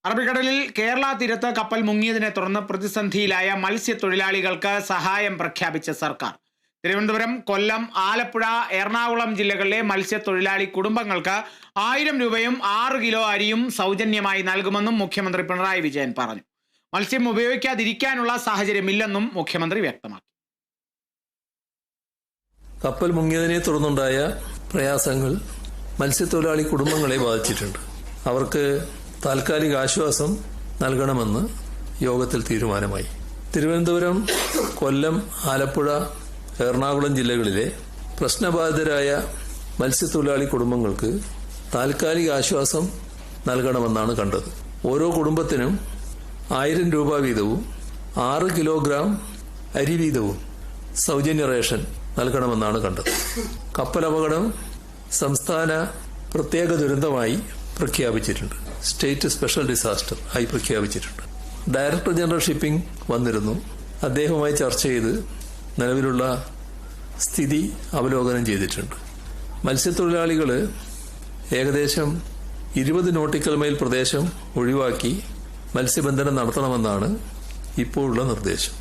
അറബിക്കടലിൽ കേരള തീരത്ത് കപ്പൽ മുങ്ങിയതിനെ തുടർന്ന് പ്രതിസന്ധിയിലായ മത്സ്യത്തൊഴിലാളികൾക്ക് സഹായം പ്രഖ്യാപിച്ച സർക്കാർ. തിരുവനന്തപുരം, കൊല്ലം, ആലപ്പുഴ, എറണാകുളം ജില്ലകളിലെ മത്സ്യത്തൊഴിലാളി കുടുംബങ്ങൾക്ക് 1000 രൂപയും 6 കിലോ അരിയും സൗജന്യമായി നൽകുമെന്നും മുഖ്യമന്ത്രി പിണറായി വിജയൻ പറഞ്ഞു. മത്സ്യം ഉപയോഗിക്കാതിരിക്കാനുള്ള സാഹചര്യമില്ലെന്നും മുഖ്യമന്ത്രി വ്യക്തമാക്കി. കപ്പൽ മുങ്ങിയതിനെ തുടർന്നുണ്ടായ പ്രയാസങ്ങൾ മത്സ്യത്തൊഴിലാളി കുടുംബങ്ങളെ ബാധിച്ചിട്ടുണ്ട്. അവർക്ക് താൽക്കാലിക ആശ്വാസം നൽകണമെന്ന് യോഗത്തിൽ തീരുമാനമായി. തിരുവനന്തപുരം, കൊല്ലം, ആലപ്പുഴ, എറണാകുളം ജില്ലകളിലെ പ്രശ്നബാധിതരായ മത്സ്യത്തൊഴിലാളി കുടുംബങ്ങൾക്ക് താൽക്കാലിക ആശ്വാസം നൽകണമെന്നാണ് കണ്ടത്. ഓരോ കുടുംബത്തിനും 1000 രൂപ വീതവും 6 കിലോഗ്രാം അരി വീതവും സൗജന്യ റേഷൻ നൽകണമെന്നാണ് കണ്ടത്. കപ്പൽ അപകടം സംസ്ഥാന പ്രത്യേക ദുരന്തമായി പ്രഖ്യാപിച്ചിട്ടുണ്ട്. സ്റ്റേറ്റ് സ്പെഷ്യൽ ഡിസാസ്റ്റർ ആയി പ്രഖ്യാപിച്ചിട്ടുണ്ട്. ഡയറക്ടർ ജനറൽ ഷിപ്പിംഗ് വന്നിരുന്നു. അദ്ദേഹവുമായി ചർച്ച ചെയ്ത് നിലവിലുള്ള സ്ഥിതി അവലോകനം ചെയ്തിട്ടുണ്ട്. മത്സ്യത്തൊഴിലാളികൾ ഏകദേശം 20 നോട്ടിക്കൽ മൈൽ പ്രദേശം ഒഴിവാക്കി മത്സ്യബന്ധനം നടത്തണമെന്നാണ് ഇപ്പോഴുള്ള നിർദ്ദേശം.